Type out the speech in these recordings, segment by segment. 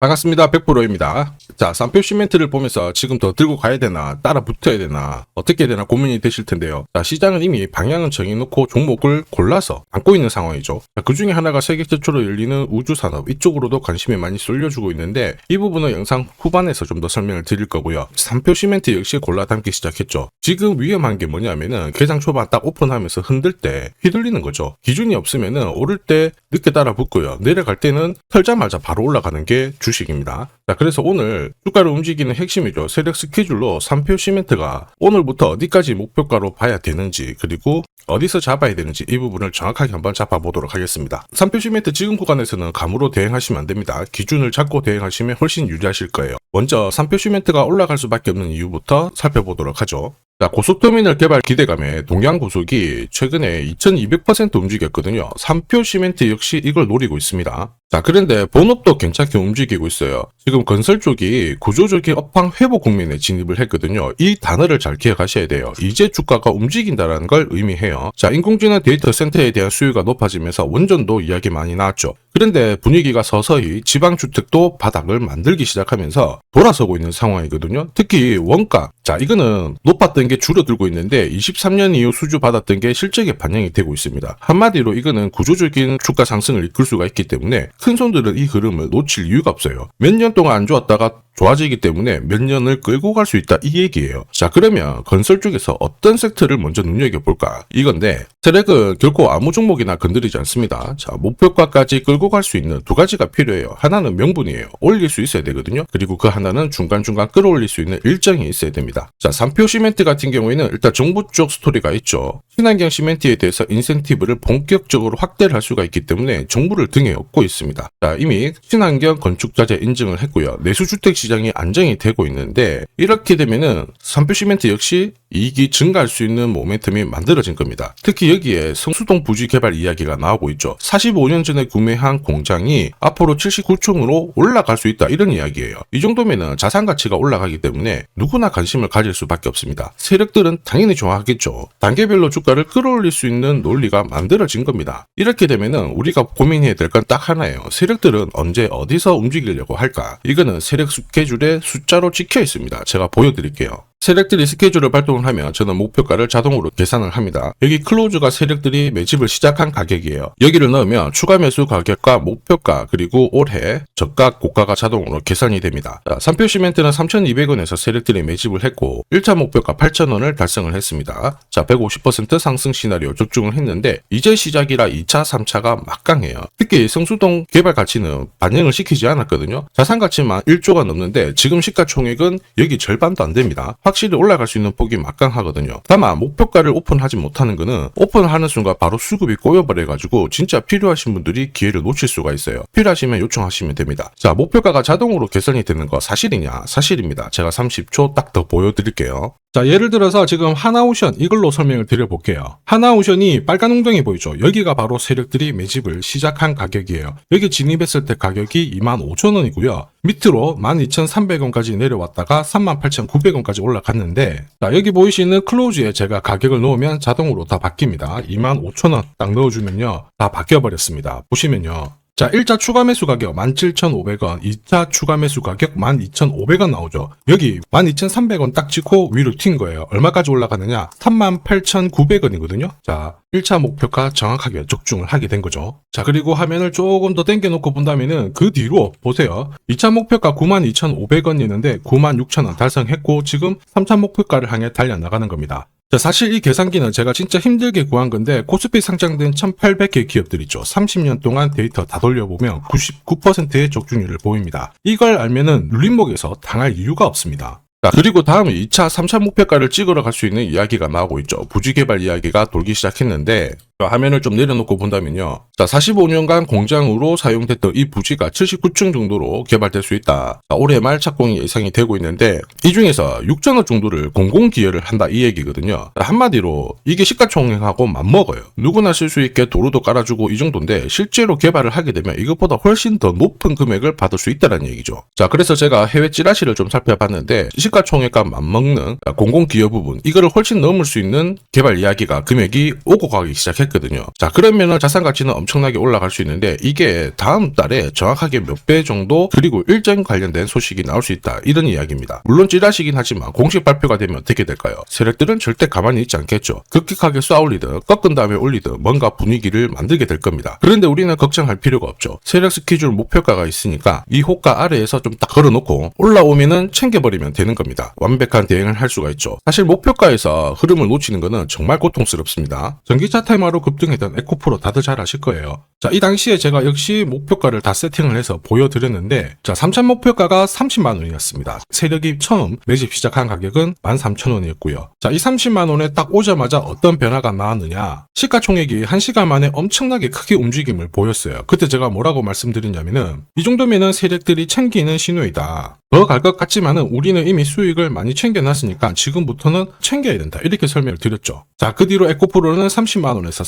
반갑습니다. 100%입니다. 자, 쌍표 시멘트를 보면서 지금 더 들고 가야 되나, 따라 붙어야 되나, 어떻게 해야 되나 고민이 되실 텐데요. 자, 시장은 이미 방향은 정해놓고 종목을 골라서 안고 있는 상황이죠. 자, 그 중에 하나가 세계 최초로 열리는 우주산업, 이쪽으로도 관심이 많이 쏠려주고 있는데, 이 부분은 영상 후반에서 좀 더 설명을 드릴 거고요. 쌍표 시멘트 역시 골라 담기 시작했죠. 지금 위험한 게 뭐냐면은, 개장 초반 딱 오픈하면서 흔들 때 휘둘리는 거죠. 기준이 없으면은 오를 때 늦게 따라 붙고요. 내려갈 때는 털자마자 바로 올라가는 게 주식입니다. 자, 그래서 오늘 주가를 움직이는 핵심이죠. 세력 스케줄로 쌍표 시멘트가 오늘부터 어디까지 목표가로 봐야 되는지, 그리고 어디서 잡아야 되는지 이 부분을 정확하게 한번 잡아보도록 하겠습니다. 쌍표 시멘트 지금 구간에서는 감으로 대응하시면 안 됩니다. 기준을 잡고 대응하시면 훨씬 유리하실 거예요. 먼저 쌍표 시멘트가 올라갈 수밖에 없는 이유부터 살펴보도록 하죠. 자, 고속터미널 개발 기대감에 동양고속이 최근에 2200% 움직였거든요. 쌍표 시멘트 역시 이걸 노리고 있습니다. 자, 그런데 본업도 괜찮게 움직이고 있어요. 지금 건설 쪽이 구조적인 업황 회복 국면에 진입을 했거든요. 이 단어를 잘 기억하셔야 돼요. 이제 주가가 움직인다는 걸 의미해요. 자, 인공지능 데이터 센터에 대한 수요가 높아지면서 원전도 이야기 많이 나왔죠. 그런데 분위기가 서서히 지방주택도 바닥을 만들기 시작하면서 돌아서고 있는 상황이거든요. 특히 원가, 자, 이거는 높았던 게 줄어들고 있는데 23년 이후 수주 받았던 게 실적에 반영이 되고 있습니다. 한마디로 이거는 구조적인 주가 상승을 이끌 수가 있기 때문에 큰 손들은 이 흐름을 놓칠 이유가 없어요. 몇 년 동안 안 좋았다가 좋아지기 때문에 몇 년을 끌고 갈 수 있다, 이 얘기예요. 자, 그러면 건설 쪽에서 어떤 섹터를 먼저 눈여겨볼까? 이건데 세력은 결코 아무 종목이나 건드리지 않습니다. 자, 목표가까지 끌고 갈 수 있는 두 가지가 필요해요. 하나는 명분이에요. 올릴 수 있어야 되거든요. 그리고 그 하나는 중간중간 끌어올릴 수 있는 일정이 있어야 됩니다. 자, 쌍표 시멘트 같은 경우에는 일단 정부 쪽 스토리가 있죠. 친환경 시멘트에 대해서 인센티브를 본격적으로 확대를 할 수가 있기 때문에 정부를 등에 업고 있습니다. 자, 이미 친환경 건축자재 인증을 했고요. 내수주택 시장이 안정이 되고 있는데 이렇게 되면은 쌍표 시멘트 역시 이익이 증가할 수 있는 모멘텀이 만들어진 겁니다. 특히 여기에 성수동 부지 개발 이야기가 나오고 있죠. 45년 전에 구매한 공장이 앞으로 79층으로 올라갈 수 있다, 이런 이야기예요. 이 정도면은 자산 가치가 올라가기 때문에 누구나 관심을 가질 수밖에 없습니다. 세력들은 당연히 좋아하겠죠. 단계별로 주가를 끌어올릴 수 있는 논리가 만들어진 겁니다. 이렇게 되면은 우리가 고민해야 될 건 딱 하나예요. 세력들은 언제 어디서 움직이려고 할까? 이거는 세력 스케줄의 숫자로 찍혀 있습니다. 제가 보여드릴게요. 세력들이 스케줄을 발동을 하면 저는 목표가를 자동으로 계산을 합니다. 여기 클로즈가 세력들이 매집을 시작한 가격이에요. 여기를 넣으면 추가 매수 가격과 목표가, 그리고 올해 저가 고가가 자동으로 계산이 됩니다. 자, 쌍표 시멘트는 3,200원에서 세력들이 매집을 했고 1차 목표가 8,000원을 달성을 했습니다. 자, 150% 상승 시나리오 적중을 했는데 이제 시작이라 2차, 3차가 막강해요. 특히 성수동 개발 가치는 반영을 시키지 않았거든요. 자산 가치만 1조가 넘는데 지금 시가총액은 여기 절반도 안 됩니다. 확실히 올라갈 수 있는 폭이 막강하거든요. 다만 목표가를 오픈하지 못하는 거는 오픈하는 순간 바로 수급이 꼬여버려가지고 진짜 필요하신 분들이 기회를 놓칠 수가 있어요. 필요하시면 요청하시면 됩니다. 자, 목표가가 자동으로 계산이 되는 거 사실이냐? 사실입니다. 제가 30초 딱 더 보여드릴게요. 자, 예를 들어서 지금 하나오션 이걸로 설명을 드려볼게요. 하나오션이 빨간 웅덩이 보이죠? 여기가 바로 세력들이 매집을 시작한 가격이에요. 여기 진입했을 때 가격이 25,000원이고요. 밑으로 12,300원까지 내려왔다가 38,900원까지 올라갔는데, 자, 여기 보이시는 클로즈에 제가 가격을 넣으면 자동으로 다 바뀝니다. 25,000원 딱 넣어주면요, 다 바뀌어버렸습니다. 보시면요. 자, 1차 추가 매수 가격 17,500원, 2차 추가 매수 가격 12,500원 나오죠. 여기 12,300원 딱 찍고 위로 튄 거예요. 얼마까지 올라가느냐? 38,900원이거든요. 자, 1차 목표가 정확하게 적중을 하게 된 거죠. 자, 그리고 화면을 조금 더 당겨놓고 본다면은 그 뒤로 보세요. 2차 목표가 92,500원이었는데 96,000원 달성했고 지금 3차 목표가를 향해 달려나가는 겁니다. 자, 사실 이 계산기는 제가 진짜 힘들게 구한 건데 코스피 상장된 1800개 기업들 있죠. 30년 동안 데이터 다 돌려보면 99%의 적중률을 보입니다. 이걸 알면은 눌림목에서 당할 이유가 없습니다. 자, 그리고 다음에 2차, 3차 목표가를 찍으러 갈 수 있는 이야기가 나오고 있죠. 부지 개발 이야기가 돌기 시작했는데 화면을 좀 내려놓고 본다면요. 자, 45년간 공장으로 사용됐던 이 부지가 79층 정도로 개발될 수 있다. 자, 올해 말 착공이 예상이 되고 있는데 이 중에서 6천억 정도를 공공기여를 한다, 이 얘기거든요. 자, 한마디로 이게 시가총액하고 맞먹어요. 누구나 쓸 수 있게 도로도 깔아주고 이 정도인데 실제로 개발을 하게 되면 이것보다 훨씬 더 높은 금액을 받을 수 있다는 얘기죠. 자, 그래서 제가 해외 찌라시를 좀 살펴봤는데 시가총액과 맞먹는 공공기여 부분, 이거를 훨씬 넘을 수 있는 개발 이야기가 금액이 오고 가기 시작했거든요. 했거든요. 자, 그러면은 자산 가치는 엄청나게 올라갈 수 있는데 이게 다음 달에 정확하게 몇 배 정도 그리고 일정 관련된 소식이 나올 수 있다. 이런 이야기입니다. 물론 찌라시긴 하지만 공식 발표가 되면 어떻게 될까요? 세력들은 절대 가만히 있지 않겠죠. 급격하게 쏘아올리든 꺾은 다음에 올리든 뭔가 분위기를 만들게 될 겁니다. 그런데 우리는 걱정할 필요가 없죠. 세력 스케줄 목표가가 있으니까 이 호가 아래에서 좀 딱 걸어놓고 올라오면은 챙겨버리면 되는 겁니다. 완벽한 대응을 할 수가 있죠. 사실 목표가에서 흐름을 놓치는 것은 정말 고통스럽습니다. 전기차 테마로 급등했던 에코프로 다들 잘 아실 거예요. 자, 이 당시에 제가 역시 목표가를 다 세팅을 해서 보여드렸는데, 자, 3차 목표가가 30만 원이었습니다. 세력이 처음 매집 시작한 가격은 13,000원이었고요. 자, 이 30만 원에 딱 오자마자 어떤 변화가 나왔느냐? 시가총액이 1시간 만에 엄청나게 크게 움직임을 보였어요. 그때 제가 뭐라고 말씀드렸냐면은 이 정도면은 세력들이 챙기는 신호이다. 더 갈 것 같지만은 우리는 이미 수익을 많이 챙겨놨으니까 지금부터는 챙겨야 된다. 이렇게 설명을 드렸죠. 자, 그 뒤로 에코프로는 30만 원에서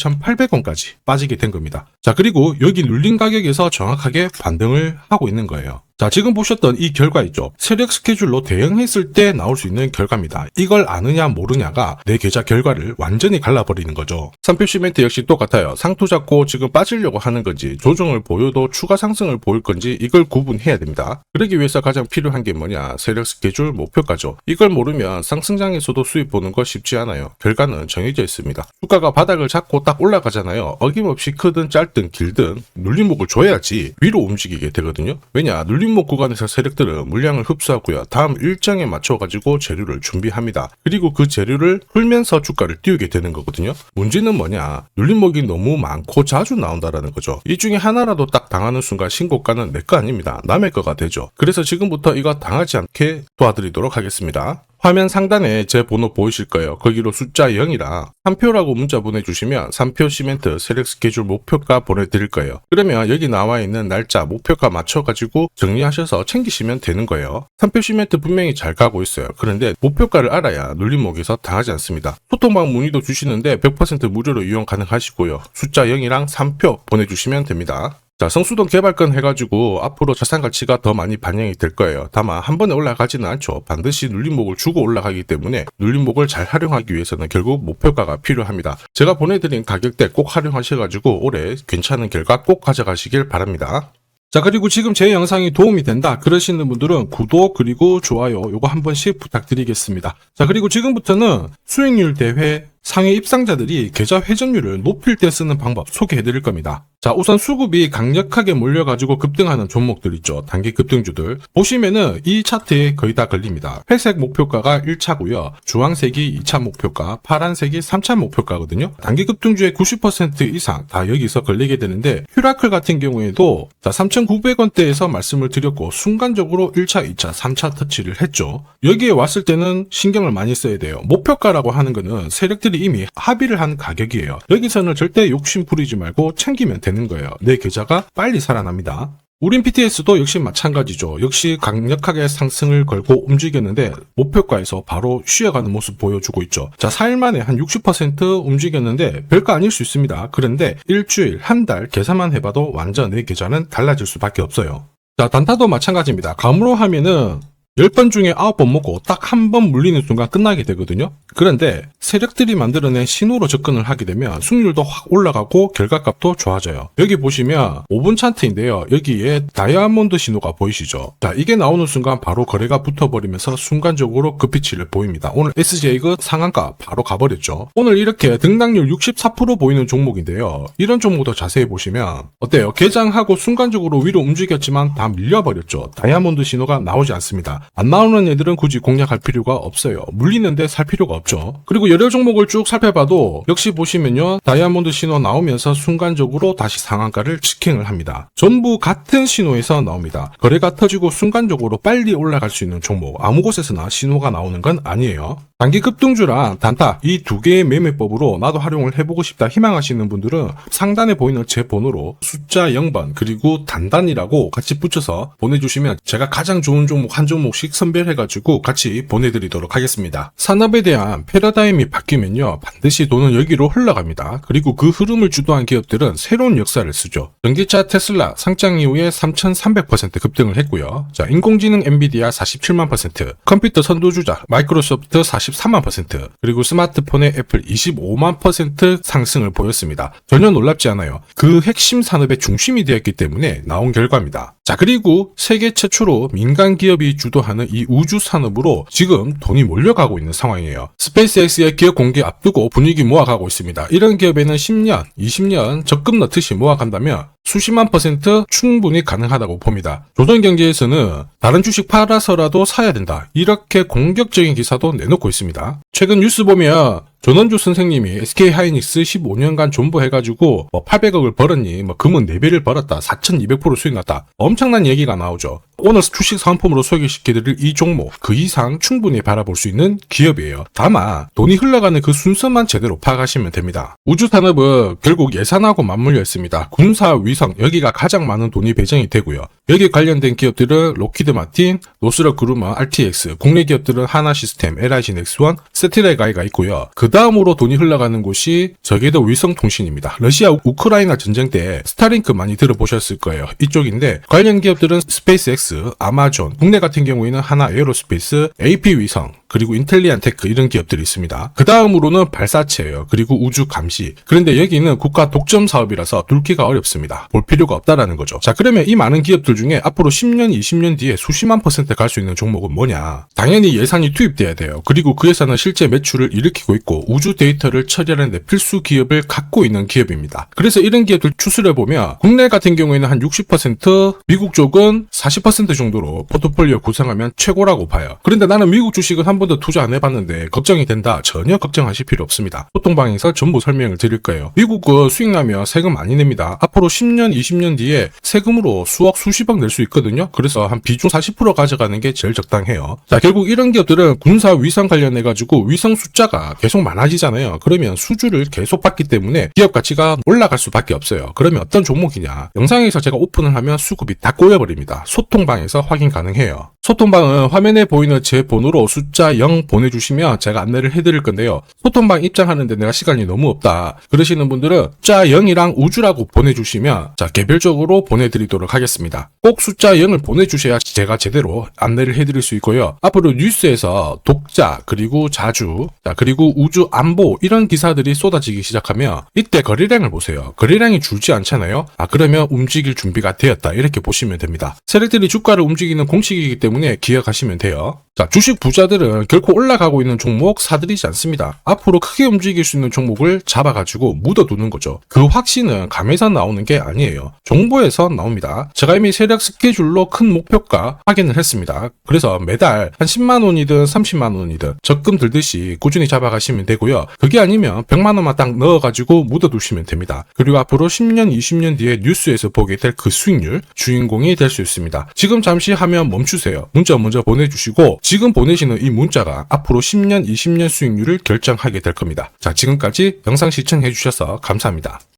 37,800원까지 빠지게 된 겁니다. 자, 그리고 여기 눌린 가격에서 정확하게 반등을 하고 있는 거예요. 자, 지금 보셨던 이 결과 있죠. 세력 스케줄로 대응했을 때 나올 수 있는 결과입니다. 이걸 아느냐 모르냐가 내 계좌 결과를 완전히 갈라버리는 거죠. 산표 시멘트 역시 똑같아요. 상투 잡고 지금 빠지려고 하는 건지 조정을 보여도 추가 상승을 보일 건지 이걸 구분해야 됩니다. 그러기 위해서 가장 필요한 게 뭐냐? 세력 스케줄 목표가죠. 이걸 모르면 상승장에서도 수익 보는 거 쉽지 않아요. 결과는 정해져 있습니다. 주가가 바닥을 잡고 딱 올라가잖아요. 어김없이 크든 짧든 길든 눌림목을 줘야지 위로 움직이게 되거든요. 왜냐? 눌림목 구간에서 세력들은 물량을 흡수하고요. 다음 일정에 맞춰가지고 재료를 준비합니다. 그리고 그 재료를 풀면서 주가를 띄우게 되는 거거든요. 문제는 뭐냐? 눌림목이 너무 많고 자주 나온다라는 거죠. 이 중에 하나라도 딱 당하는 순간 신고가는 내 거 아닙니다. 남의 거가 되죠. 그래서 지금부터 이거 당하지 않게 도와드리도록 하겠습니다. 화면 상단에 제 번호 보이실 거예요. 거기로 숫자 0이랑 3표라고 문자 보내주시면 3표 시멘트 세력 스케줄 목표가 보내드릴 거예요. 그러면 여기 나와 있는 날짜 목표가 맞춰가지고 정리하셔서 챙기시면 되는 거예요. 3표 시멘트 분명히 잘 가고 있어요. 그런데 목표가를 알아야 눌림목에서 당하지 않습니다. 소통방 문의도 주시는데 100% 무료로 이용 가능하시고요. 숫자 0이랑 3표 보내주시면 됩니다. 자, 성수동 개발권 해가지고 앞으로 자산 가치가 더 많이 반영이 될 거예요. 다만 한 번에 올라가지는 않죠. 반드시 눌림목을 주고 올라가기 때문에 눌림목을 잘 활용하기 위해서는 결국 목표가가 필요합니다. 제가 보내드린 가격대 꼭 활용하셔가지고 올해 괜찮은 결과 꼭 가져가시길 바랍니다. 자, 그리고 지금 제 영상이 도움이 된다 그러시는 분들은 구독 그리고 좋아요 요거 한 번씩 부탁드리겠습니다. 자, 그리고 지금부터는 수익률 대회 상위 입상자들이 계좌 회전율을 높일 때 쓰는 방법 소개해 드릴 겁니다. 자, 우선 수급이 강력하게 몰려가지고 급등하는 종목들 있죠. 단기 급등주들. 보시면은 이 차트에 거의 다 걸립니다. 회색 목표가가 1차고요. 주황색이 2차 목표가, 파란색이 3차 목표가거든요. 단기 급등주의 90% 이상 다 여기서 걸리게 되는데 휴라클 같은 경우에도 자, 3,900원대에서 말씀을 드렸고 순간적으로 1차, 2차, 3차 터치를 했죠. 여기에 왔을 때는 신경을 많이 써야 돼요. 목표가라고 하는 거는 세력들이 이미 합의를 한 가격이에요. 여기서는 절대 욕심 부리지 말고 챙기면 되는 거예요. 내 계좌가 빨리 살아납니다. 우린 PTS도 역시 마찬가지죠. 역시 강력하게 상승을 걸고 움직였는데 목표가에서 바로 쉬어가는 모습 보여주고 있죠. 자, 4일 만에 한 60% 움직였는데 별거 아닐 수 있습니다. 그런데 일주일, 한 달 계산만 해봐도 완전 내 계좌는 달라질 수밖에 없어요. 자, 단타도 마찬가지입니다. 감으로 하면은 10번 중에 9번 먹고 딱 한 번 물리는 순간 끝나게 되거든요. 그런데 세력들이 만들어낸 신호로 접근을 하게 되면 승률도 확 올라가고 결과값도 좋아져요. 여기 보시면 5분 차트인데요. 여기에 다이아몬드 신호가 보이시죠? 자, 이게 나오는 순간 바로 거래가 붙어버리면서 순간적으로 급피치를 보입니다. 오늘 SJ가 상한가 바로 가버렸죠. 오늘 이렇게 등락률 64% 보이는 종목인데요. 이런 종목도 자세히 보시면 어때요? 개장하고 순간적으로 위로 움직였지만 다 밀려버렸죠. 다이아몬드 신호가 나오지 않습니다. 안 나오는 애들은 굳이 공략할 필요가 없어요. 물리는데 살 필요가 없죠. 그리고 여러 종목을 쭉 살펴봐도 역시 보시면요. 다이아몬드 신호 나오면서 순간적으로 다시 상한가를 직행을 합니다. 전부 같은 신호에서 나옵니다. 거래가 터지고 순간적으로 빨리 올라갈 수 있는 종목. 아무 곳에서나 신호가 나오는 건 아니에요. 단기 급등주랑 단타 이 두 개의 매매법으로 나도 활용을 해보고 싶다 희망하시는 분들은 상단에 보이는 제 번호로 숫자 0번 그리고 단단이라고 같이 붙여서 보내주시면 제가 가장 좋은 종목 한 종목씩 선별해가지고 같이 보내드리도록 하겠습니다. 산업에 대한 패러다임이 바뀌면요 반드시 돈은 여기로 흘러갑니다. 그리고 그 흐름을 주도한 기업들은 새로운 역사를 쓰죠. 전기차 테슬라 상장 이후에 3,300% 급등을 했고요. 자, 인공지능 엔비디아 47만 %, 컴퓨터 선두주자 마이크로소프트 40 43만 %, 그리고 스마트폰의 애플 25만 % 상승을 보였습니다. 전혀 놀랍지 않아요. 그 핵심 산업의 중심이 되었기 때문에 나온 결과입니다. 자, 그리고 세계 최초로 민간 기업이 주도하는 이 우주 산업으로 지금 돈이 몰려가고 있는 상황이에요. 스페이스X의 기업 공개 앞두고 분위기 모아가고 있습니다. 이런 기업에는 10년, 20년 적금 넣듯이 모아간다면 수십만 % 충분히 가능하다고 봅니다. 조선경제에서는 다른 주식 팔아서라도 사야 된다, 이렇게 공격적인 기사도 내놓고 있습니다. 최근 뉴스 보면 전원주 선생님이 SK하이닉스 15년간 존버해가지고 800억을 벌었니, 금은 4배를 벌었다, 4200% 수익 났다, 엄청난 얘기가 나오죠. 오늘 주식 상품으로 소개시켜드릴 이 종목, 그 이상 충분히 바라볼 수 있는 기업이에요. 다만 돈이 흘러가는 그 순서만 제대로 파악하시면 됩니다. 우주산업은 결국 예산하고 맞물려 있습니다. 군사 위성, 여기가 가장 많은 돈이 배정이 되고요. 여기 관련된 기업들은 로키드 마틴, 노스럽 그루먼, RTX, 국내 기업들은 하나시스템, LIG 넥스원, 세트레가이가 있고요. 그 다음으로 돈이 흘러가는 곳이 저궤도 위성통신입니다. 러시아 우크라이나 전쟁 때 스타링크 많이 들어보셨을 거예요. 이쪽인데 관련 기업들은 스페이스X, 아마존, 국내 같은 경우에는 하나 에어로스페이스, AP위성, 그리고 인텔리안테크, 이런 기업들이 있습니다. 그 다음으로는 발사체예요. 그리고 우주 감시. 그런데 여기는 국가 독점 사업이라서 뚫기가 어렵습니다. 볼 필요가 없다라는 거죠. 자, 그러면 이 많은 기업들 중에 앞으로 10년, 20년 뒤에 수십만 % 갈 수 있는 종목은 뭐냐? 당연히 예산이 투입돼야 돼요. 그리고 그 예산은 실제 매출을 일으키고 있고 우주 데이터를 처리하는 데 필수 기업을 갖고 있는 기업입니다. 그래서 이런 기업들 추스를 보면 국내 같은 경우에는 한 60%, 미국 쪽은 40% 정도로 포트폴리오 구성하면 최고라고 봐요. 그런데 나는 미국 주식은 한 번도 투자 안 해봤는데 걱정이 된다. 전혀 걱정하실 필요 없습니다. 소통방에서 전부 설명을 드릴 거예요. 미국은 수익 나면 세금 많이 냅니다. 앞으로 10년, 20년 뒤에 세금으로 수억, 수십억 낼 수 있거든요. 그래서 한 비중 40% 가져가는 게 제일 적당해요. 자, 결국 이런 기업들은 군사 위성 관련해가지고 위성 숫자가 계속 많아지잖아요. 그러면 수주를 계속 받기 때문에 기업 가치가 올라갈 수밖에 없어요. 그러면 어떤 종목이냐? 영상에서 제가 오픈을 하면 수급이 다 꼬여버립니다. 소통방에서 확인 가능해요. 소통방은 화면에 보이는 제 번호로 숫자 0 보내주시면 제가 안내를 해드릴 건데요. 소통방 입장하는데 내가 시간이 너무 없다 그러시는 분들은 숫자 0이랑 우주라고 보내주시면 자, 개별적으로 보내드리도록 하겠습니다. 꼭 숫자 0을 보내주셔야 제가 제대로 안내를 해드릴 수 있고요. 앞으로 뉴스에서 독자, 그리고 자주, 자, 그리고 우주 안보, 이런 기사들이 쏟아지기 시작하면 이때 거래량을 보세요. 거래량이 줄지 않잖아요. 그러면 움직일 준비가 되었다, 이렇게 보시면 됩니다. 세력들이 주가를 움직이는 공식이기 때문에 기억하시면 돼요. 자, 주식 부자들은 결코 올라가고 있는 종목 사들이지 않습니다. 앞으로 크게 움직일 수 있는 종목을 잡아가지고 묻어두는 거죠. 그 확신은 감에서 나오는 게 아니에요. 정보에서 나옵니다. 제가 이미 세력 스케줄로 큰 목표가 확인을 했습니다. 그래서 매달 한 10만 원이든 30만 원이든 적금 들듯이 꾸준히 잡아가시면 되고요. 그게 아니면 100만 원만 딱 넣어가지고 묻어두시면 됩니다. 그리고 앞으로 10년, 20년 뒤에 뉴스에서 보게 될 그 수익률 주인공이 될 수 있습니다. 지금 잠시 화면 멈추세요. 문자 먼저 보내주시고 지금 보내시는 이 문자가 앞으로 10년, 20년 수익률을 결정하게 될 겁니다. 자, 지금까지 영상 시청해 주셔서 감사합니다.